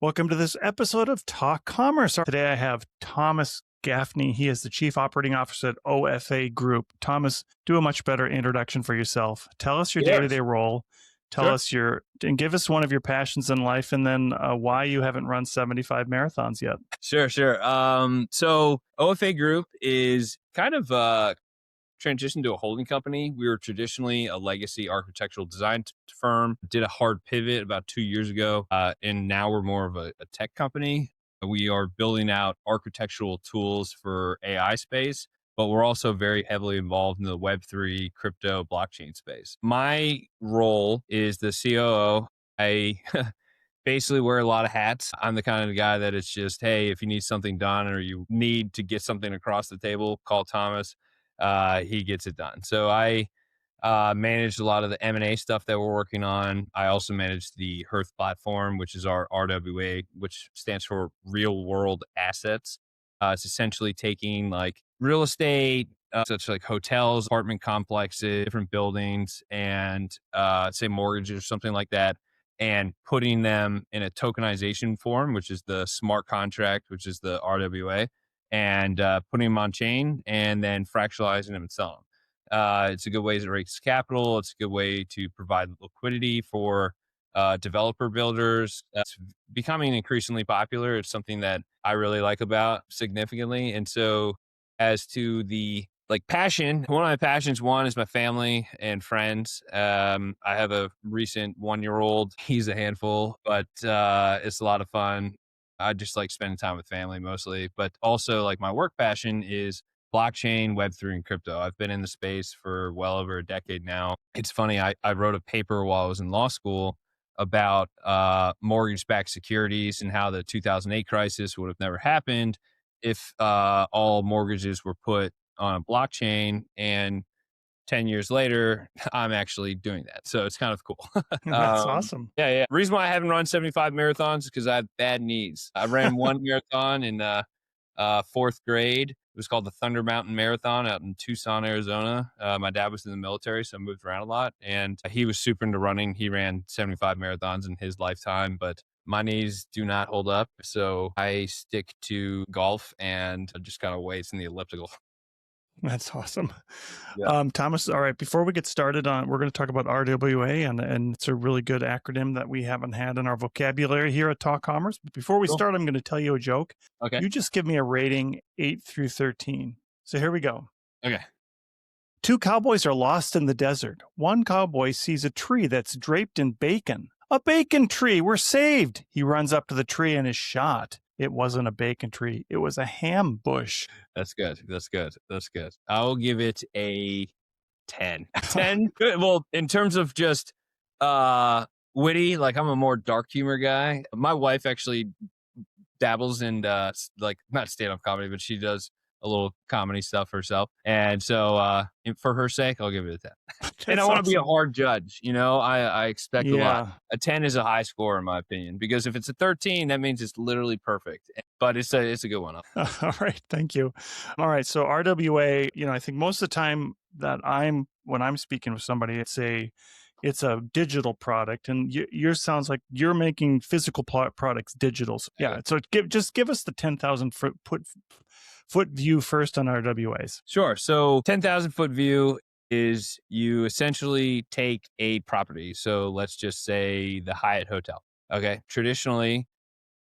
Welcome to this episode of Talk Commerce. Today I have Thomas Gaffney. He is the Chief Operating Officer at OFA Group. Thomas, do a much better introduction for yourself. Tell us your day-to-day role. Tell us and give us one of your passions in life, and then why you haven't run 75 marathons yet. Sure. So OFA Group is kind of transitioned to a holding company. We were traditionally a legacy architectural design firm, did a hard pivot about 2 years ago, and now we're more of a tech company. We are building out architectural tools for AI space, but we're also very heavily involved in the Web3 crypto blockchain space. My role is the COO. I basically wear a lot of hats. I'm the kind of guy that it's just, hey, if you need something done or you need to get something across the table, call Thomas. He gets it done. So I managed a lot of the M&A stuff that we're working on. I also manage the Hearth platform, which is our RWA, which stands for real world assets. It's essentially taking like real estate, such like hotels, apartment complexes, different buildings, and say mortgages or something like that, and putting them in a tokenization form, which is the smart contract, which is the RWA, and putting them on chain and then fractionalizing them and selling them. It's a good way to raise capital. It's a good way to provide liquidity for developer builders. It's becoming increasingly popular. It's something that I really like about significantly. And so as to the passion, one of my passions, one is my family and friends. I have a recent 1-year-old. He's a handful, but it's a lot of fun. I just like spending time with family mostly, but also like my work passion is blockchain, Web3, and crypto. I've been in the space for well over a decade now. It's funny. I wrote a paper while I was in law school about mortgage-backed securities and how the 2008 crisis would have never happened if all mortgages were put on a blockchain, and 10 years later, I'm actually doing that. So it's kind of cool. That's awesome. Yeah. The reason why I haven't run 75 marathons is because I have bad knees. I ran one marathon in fourth grade. It was called the Thunder Mountain Marathon out in Tucson, Arizona. My dad was in the military, so I moved around a lot. And he was super into running. He ran 75 marathons in his lifetime, but my knees do not hold up. So I stick to golf and just kind of weights in the elliptical. That's awesome. Yeah. Thomas, all right, before we get started we're going to talk about RWA, and it's a really good acronym that we haven't had in our vocabulary here at Talk Commerce. But before we start, I'm going to tell you a joke. Okay. You just give me a rating 8 through 13. So here we go. Okay. 2 cowboys are lost in the desert. One cowboy sees a tree that's draped in bacon. A bacon tree, we're saved. He runs up to the tree and is shot. It wasn't a bacon tree. It was a ham bush. That's good. I'll give it a 10. 10? Good. Well, in terms of just witty, like I'm a more dark humor guy. My wife actually dabbles in not stand-up comedy, but she does a little comedy stuff herself. And so for her sake, I'll give it a 10. And I want to be a hard judge. I expect a lot. A 10 is a high score in my opinion, because if it's a 13, that means it's literally perfect. But it's a good one. All right. Thank you. All right. So RWA, I think most of the time that when I'm speaking with somebody, it's a digital product, and yours sounds like you're making physical products digital. So, yeah. So give us the 10,000 foot view first on RWAs. Sure. So 10,000 foot view is you essentially take a property. So let's just say the Hyatt Hotel. Okay. Traditionally,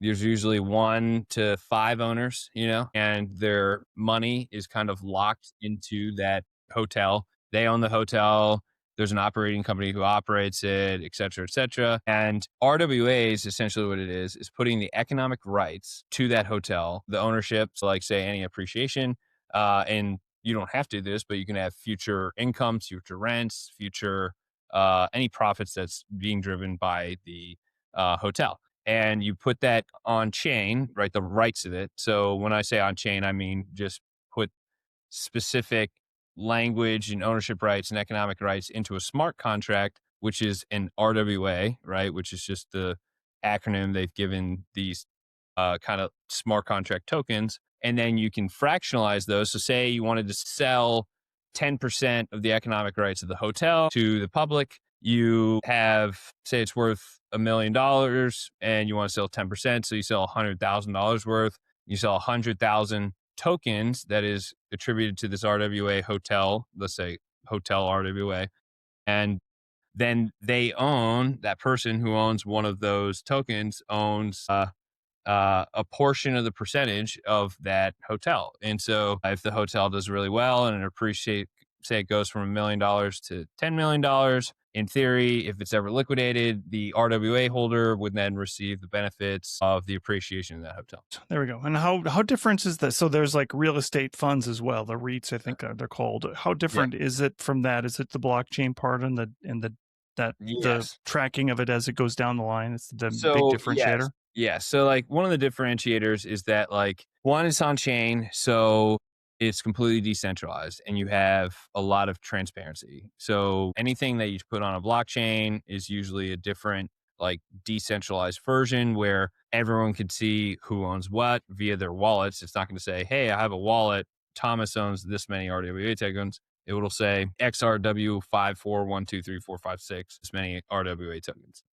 there's usually 1 to 5 owners, and their money is kind of locked into that hotel. They own the hotel. There's an operating company who operates it, et cetera, et cetera. And RWA is essentially what it is putting the economic rights to that hotel, the ownership, so like say any appreciation, and you don't have to do this, but you can have future incomes, future rents, future any profits that's being driven by the hotel. And you put that on chain, right? The rights of it. So when I say on chain, I mean just put specific language and ownership rights and economic rights into a smart contract, which is an RWA, right? Which is just the acronym they've given these kind of smart contract tokens. And then you can fractionalize those. So say you wanted to sell 10% of the economic rights of the hotel to the public, you have, say it's worth $1 million and you want to sell 10%. So you sell $100,000 worth, you sell 100,000 tokens that is attributed to this RWA hotel, let's say hotel RWA. And then that person who owns one of those tokens owns a portion of the percentage of that hotel. And so if the hotel does really well and say it goes from $1 million to $10 million, in theory, if it's ever liquidated, the RWA holder would then receive the benefits of the appreciation in that hotel. There we go. And how different is this? So there's like real estate funds as well, the REITs, I think they're called. How Yeah. different is it from that? Is it the blockchain part and the Yes. tracking of it as it goes down the line? It's the big So differentiator. yeah. So like one of the differentiators is that like one is on chain, so it's completely decentralized and you have a lot of transparency. So anything that you put on a blockchain is usually a different like decentralized version where everyone can see who owns what via their wallets. It's not going to say, "Hey, I have a wallet. Thomas owns this many RWA tokens." It will say XRW54123456, this many RWA tokens.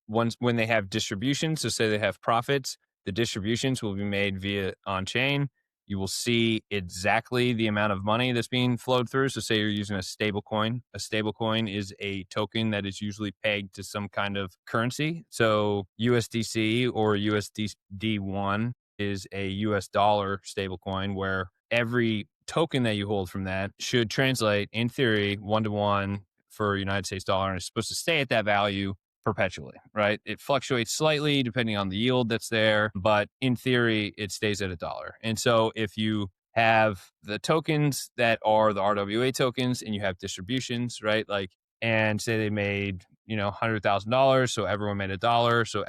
When they have distributions, so say they have profits, the distributions will be made via on chain. You will see exactly the amount of money that's being flowed through. So say you're using a stable coin. A stable coin is a token that is usually pegged to some kind of currency. So USDC or USD1 is a US dollar stable coin where every token that you hold from that should translate in theory 1-to-1 for United States dollar, and it's supposed to stay at that value perpetually, right? It fluctuates slightly depending on the yield that's there, but in theory, it stays at $1. And so if you have the tokens that are the RWA tokens and you have distributions, right? Like, and say they made, $100,000. So everyone made $1. So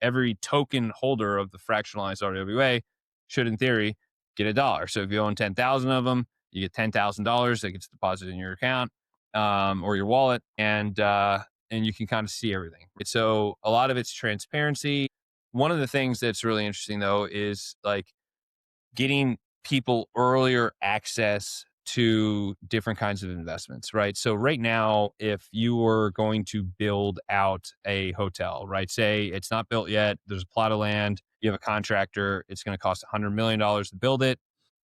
every token holder of the fractionalized RWA should in theory get $1. So if you own 10,000 of them, you get $10,000 that gets deposited in your account or your wallet. And you can kind of see everything. So a lot of it's transparency. One of the things that's really interesting though is like getting people earlier access to different kinds of investments, right? So right now, if you were going to build out a hotel, right? Say it's not built yet, there's a plot of land, you have a contractor, it's going to cost $100 million to build it.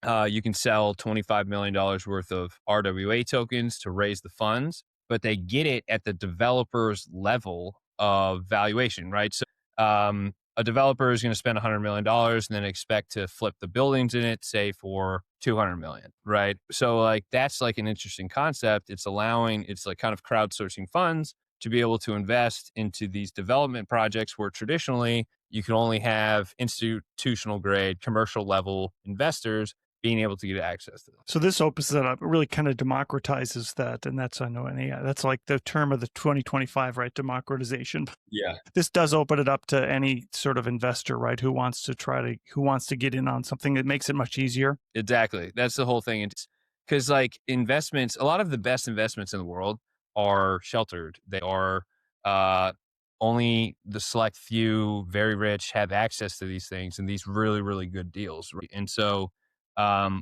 You can sell $25 million worth of RWA tokens to raise the funds, but they get it at the developer's level of valuation, right? So a developer is going to spend $100 million and then expect to flip the buildings in it, say for $200 million, right? So like, that's like an interesting concept. It's like kind of crowdsourcing funds to be able to invest into these development projects where traditionally you can only have institutional grade, commercial level investors being able to get access to them. So this opens it up. It really kind of democratizes that. And that's, I know, that's like the term of the 2025, right? Democratization. Yeah. This does open it up to any sort of investor, right? Who wants to get in on something. It makes it much easier. Exactly. That's the whole thing. It's because like investments, a lot of the best investments in the world are sheltered. They are only the select few, very rich, have access to these things and these really, really good deals. Right? And so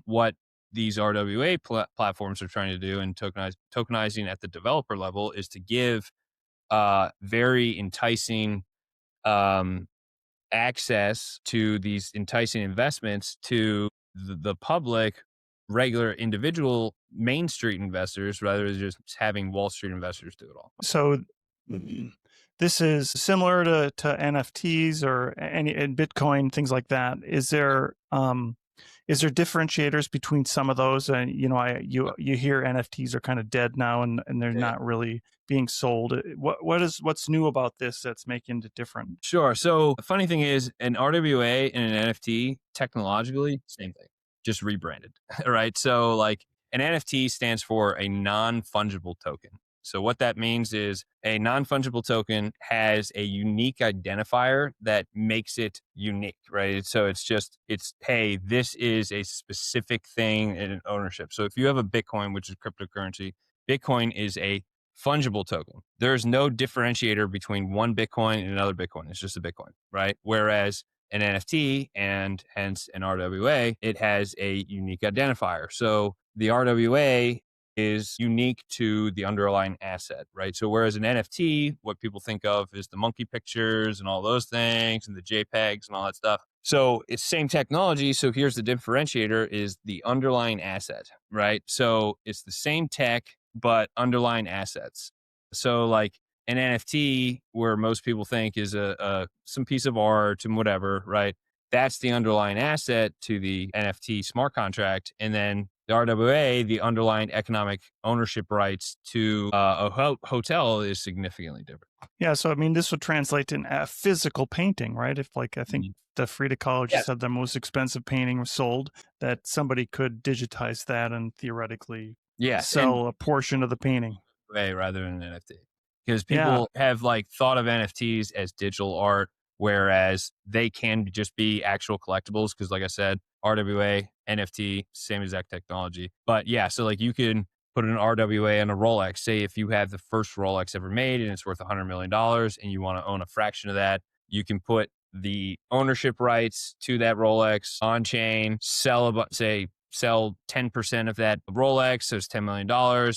what these RWA platforms are trying to do and tokenizing at the developer level is to give very enticing access to these enticing investments to the public, regular individual Main Street investors, rather than just having Wall Street investors do it all. So this is similar to NFTs or and Bitcoin, things like that. Is there differentiators between some of those? And you hear NFTs are kind of dead now, and they're not really being sold. What's new about this that's making it different? Sure. So the funny thing is, an RWA and an NFT technologically same thing, just rebranded, right? So like an NFT stands for a non-fungible token. So what that means is a non-fungible token has a unique identifier that makes it unique, right? So hey, this is a specific thing in ownership. So if you have a Bitcoin, which is cryptocurrency, Bitcoin is a fungible token. There's no differentiator between one Bitcoin and another Bitcoin. It's just a Bitcoin, right? Whereas an NFT and hence an RWA, it has a unique identifier. So the RWA is unique to the underlying asset, right? So whereas an NFT, what people think of is the monkey pictures and all those things and the JPEGs and all that stuff. So it's same technology. So here's the differentiator is the underlying asset, right? So it's the same tech, but underlying assets. So like an NFT, where most people think is a some piece of art and whatever, right? That's the underlying asset to the NFT smart contract. And then the RWA, the underlying economic ownership rights to hotel is significantly different. Yeah, so I mean, this would translate in a physical painting, right? If like I think Mhm. the Frida Kahlo just Yes. had the most expensive painting was sold, that somebody could digitize that and theoretically Yes. And sell a portion of the painting. way rather than an NFT. Because Yeah, people have like thought of NFTs as digital art, whereas they can just be actual collectibles. Because like I said, RWA, NFT, same exact technology. But yeah, so like you can put an RWA on a Rolex. Say if you have the first Rolex ever made and it's worth $100 million and you want to own a fraction of that, you can put the ownership rights to that Rolex on chain, sell 10% of that Rolex, so it's $10 million.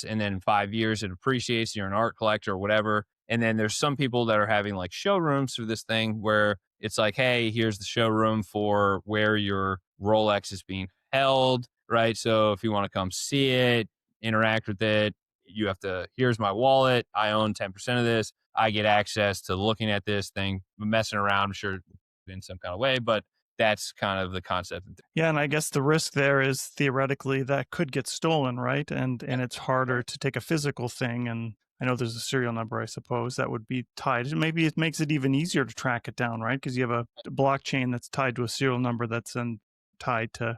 And then in 5 years, it appreciates. You're an art collector or whatever. And then there's some people that are having like showrooms for this thing where it's like, hey, here's the showroom for where your Rolex is being held, right? So if you want to come see it, interact with it, you have to, here's my wallet. I own 10% of this. I get access to looking at this thing, messing around, I'm sure in some kind of way, but that's kind of the concept. yeah, and I guess the risk there is theoretically that could get stolen, right? And it's harder to take a physical thing, and I know there's a serial number, I suppose, that would be tied. Maybe it makes it even easier to track it down, right? Because you have a blockchain that's tied to a serial number that's then tied to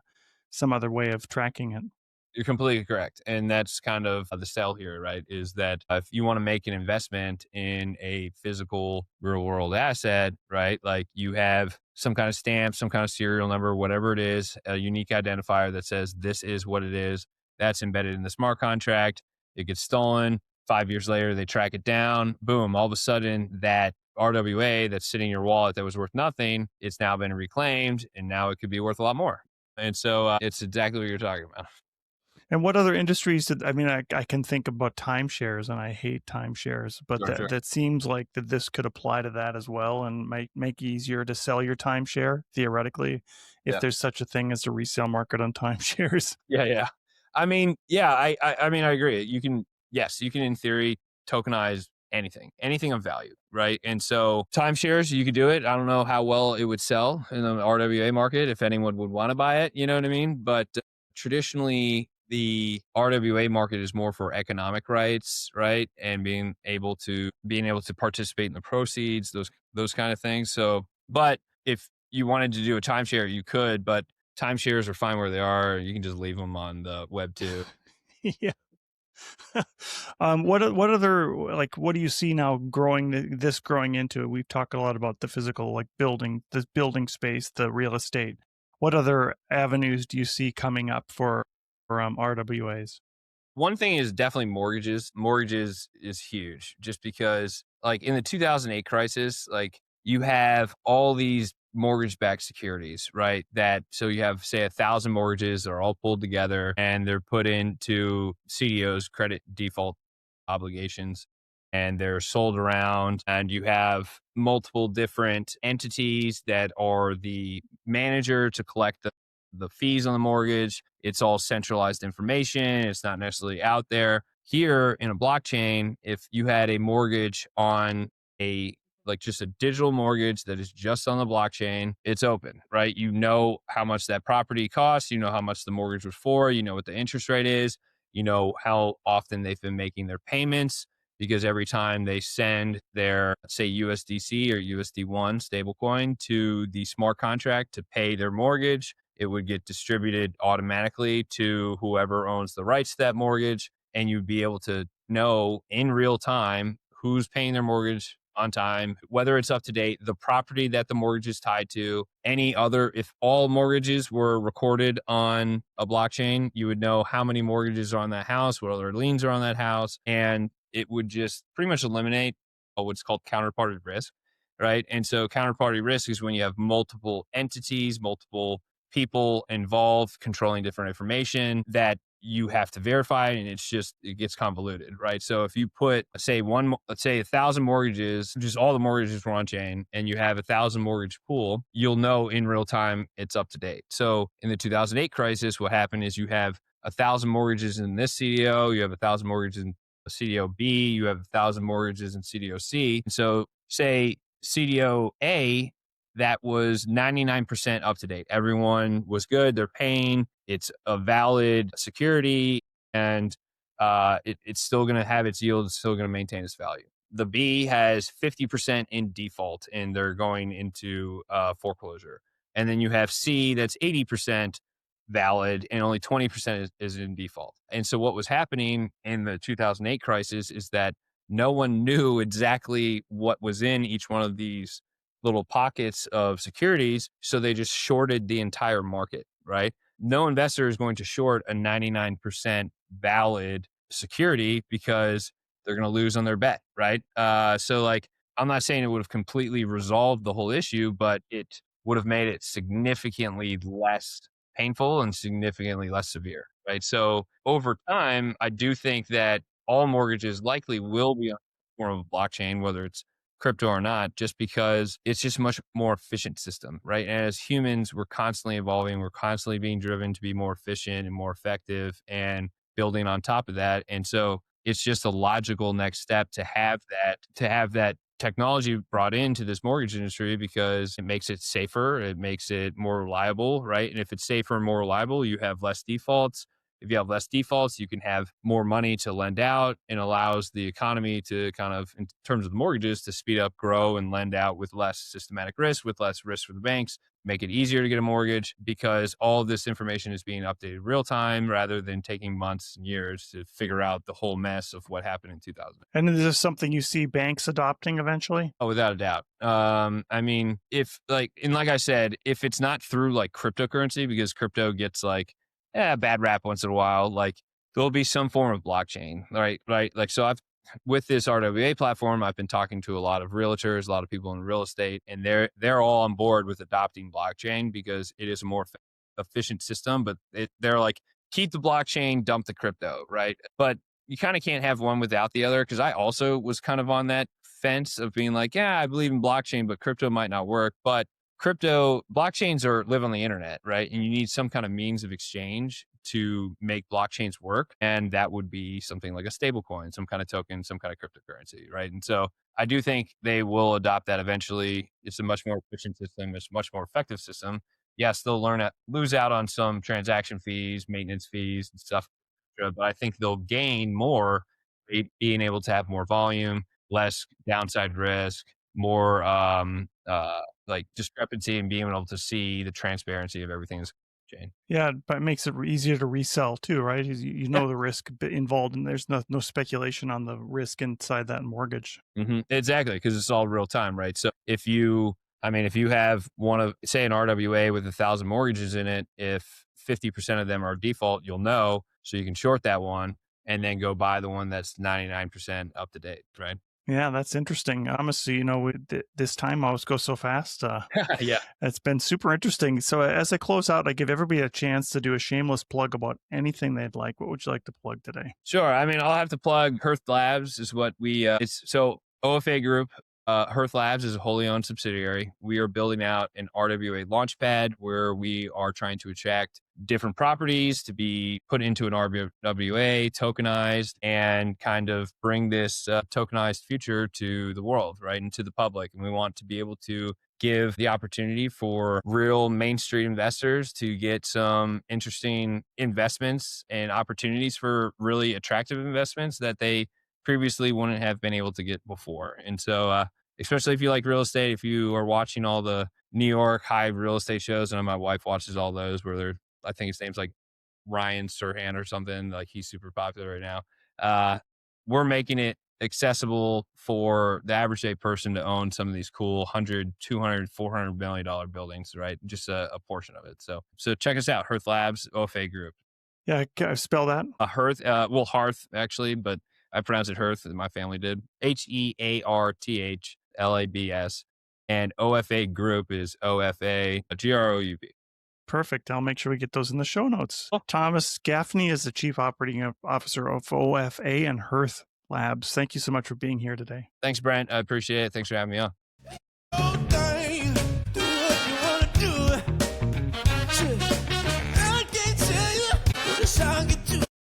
some other way of tracking it. You're completely correct. And that's kind of the sell here, right? Is that if you want to make an investment in a physical real world asset, right? Like you have some kind of stamp, some kind of serial number, whatever it is, a unique identifier that says this is what it is. That's embedded in the smart contract. It gets stolen. 5 years later, they track it down. Boom. All of a sudden, that RWA that's sitting in your wallet that was worth nothing, it's now been reclaimed and now it could be worth a lot more. And so it's exactly what you're talking about. And what other industries did I mean? I can think about timeshares, and I hate timeshares, but Sure, sure. that seems like that this could apply to that as well, and make it easier to sell your timeshare theoretically, if Yeah. there's such a thing as a resale market on timeshares. Yeah, yeah. I mean, yeah, I mean, I agree. You can, yes, you can in theory tokenize anything of value, right? And so timeshares, you could do it. I don't know how well it would sell in the RWA market if anyone would want to buy it. You know what I mean? But traditionally, the RWA market is more for economic rights, right? And being able to participate in the proceeds, those kind of things. So, but if you wanted to do a timeshare, you could, but timeshares are fine where they are. You can just leave them on the web too. Yeah. What other, like, what do you see now this growing into? We've talked a lot about the physical, like this building space, the real estate. What other avenues do you see coming up for RWAs? One thing is definitely mortgages. Mortgages is huge just because like in the 2008 crisis, like you have all these mortgage backed securities, right? That so you have say 1,000 mortgages that are all pulled together and they're put into CDOs, credit default obligations, and they're sold around and you have multiple different entities that are the manager to collect the fees on the mortgage. It's all centralized information. It's not necessarily out there. Here in a blockchain, if you had a mortgage on a like just a digital mortgage that is just on the blockchain, it's open, right? You know how much that property costs, you know how much the mortgage was for, you know what the interest rate is, you know how often they've been making their payments because every time they send their say USDC or USD1 stablecoin to the smart contract to pay their mortgage, it would get distributed automatically to whoever owns the rights to that mortgage. And you'd be able to know in real time who's paying their mortgage on time, whether it's up to date, the property that the mortgage is tied to, any other, if all mortgages were recorded on a blockchain, you would know how many mortgages are on that house, what other liens are on that house. And it would just pretty much eliminate what's called counterparty risk, right? And so counterparty risk is when you have multiple entities, multiple people involved controlling different information that you have to verify it, and it gets convoluted, right? So if you put, let's say 1,000 mortgages, just all the mortgages were on chain, and you have 1,000 mortgage pool, you'll know in real time it's up to date. So in the 2008 crisis, what happened is you have 1,000 mortgages in this CDO, you have 1,000 mortgages in CDO B, you have 1,000 mortgages in CDO C. So say CDO A, that was 99% up to date. Everyone was good. They're paying. It's a valid security, and it's still going to have its yield. It's still going to maintain its value. The B has 50% in default, and they're going into foreclosure. And then you have C that's 80% valid, and only 20% is in default. And so what was happening in the 2008 crisis is that no one knew exactly what was in each one of these little pockets of securities. So they just shorted the entire market, right? No investor is going to short a 99% valid security because they're going to lose on their bet, right? So like, I'm not saying it would have completely resolved the whole issue, but it would have made it significantly less painful and significantly less severe, right? So over time, I do think that all mortgages likely will be on a form of blockchain, whether it's crypto or not, just because it's just a much more efficient system, right? And as humans, we're constantly evolving, we're constantly being driven to be more efficient and more effective and building on top of that. And so it's just a logical next step to have that technology brought into this mortgage industry because it makes it safer, it makes it more reliable, right? And if it's safer and more reliable, you have less defaults. If you have less defaults, you can have more money to lend out, and allows the economy to kind of, in terms of the mortgages, to speed up, grow, and lend out with less systematic risk, with less risk for the banks, make it easier to get a mortgage because all of this information is being updated real time rather than taking months and years to figure out the whole mess of what happened in 2000. And is this something you see banks adopting eventually? Oh, without a doubt. I mean, like I said, if it's not through like cryptocurrency, because crypto gets like a bad rap once in a while, like there'll be some form of blockchain, right? Right. Like, so with this RWA platform, I've been talking to a lot of realtors, a lot of people in real estate, and they're all on board with adopting blockchain because it is a more efficient system. But they're like, keep the blockchain, dump the crypto, right? But you kind of can't have one without the other, because I also was kind of on that fence of being like, yeah, I believe in blockchain, but crypto might not work. But blockchains live on the internet, right? And you need some kind of means of exchange to make blockchains work. And that would be something like a stable coin, some kind of token, some kind of cryptocurrency, right? And so I do think they will adopt that eventually. It's a much more efficient system. It's a much more effective system. Yes, they'll lose out on some transaction fees, maintenance fees, and stuff, but I think they'll gain more being able to have more volume, less downside risk, more like discrepancy, and being able to see the transparency of everything's chain. Yeah, but it makes it easier to resell too, right? You Yeah. know the risk involved, and there's no speculation on the risk inside that mortgage. Exactly, because it's all real time, right? So if you have say an RWA with 1,000 mortgages in it, if 50% of them are default, you'll know, so you can short that one and then go buy the one that's 99% up to date, right? Yeah, that's interesting. Honestly, this time always goes so fast. Yeah. It's been super interesting. So as I close out, I give everybody a chance to do a shameless plug about anything they'd like. What would you like to plug today? Sure. I mean, I'll have to plug Hearth Labs is what it's so OFA Group, Hearth Labs is a wholly owned subsidiary. We are building out an RWA launchpad where we are trying to attract different properties to be put into an RWA, tokenized, and kind of bring this tokenized future to the world, right, and to the public. And we want to be able to give the opportunity for real Main Street investors to get some interesting investments and opportunities for really attractive investments that they previously wouldn't have been able to get before. And so, especially if you like real estate, if you are watching all the New York high real estate shows, and my wife watches all those where I think his name's like Ryan Serhant or something, like he's super popular right now. We're making it accessible for the average day person to own some of these cool 100, 200, $400 million buildings, right? Just a portion of it. So check us out, Hearth Labs, OFA Group. Yeah, can I spell that? Hearth actually, but I pronounce it Hearth. My family did. HEARTHLABS. And OFA Group is OFA GROUP. Perfect. I'll make sure we get those in the show notes. Thomas Gaffney is the Chief Operating Officer of OFA and Hearth Labs. Thank you so much for being here today. Thanks, Brent. I appreciate it. Thanks for having me on. I can't tell you what the song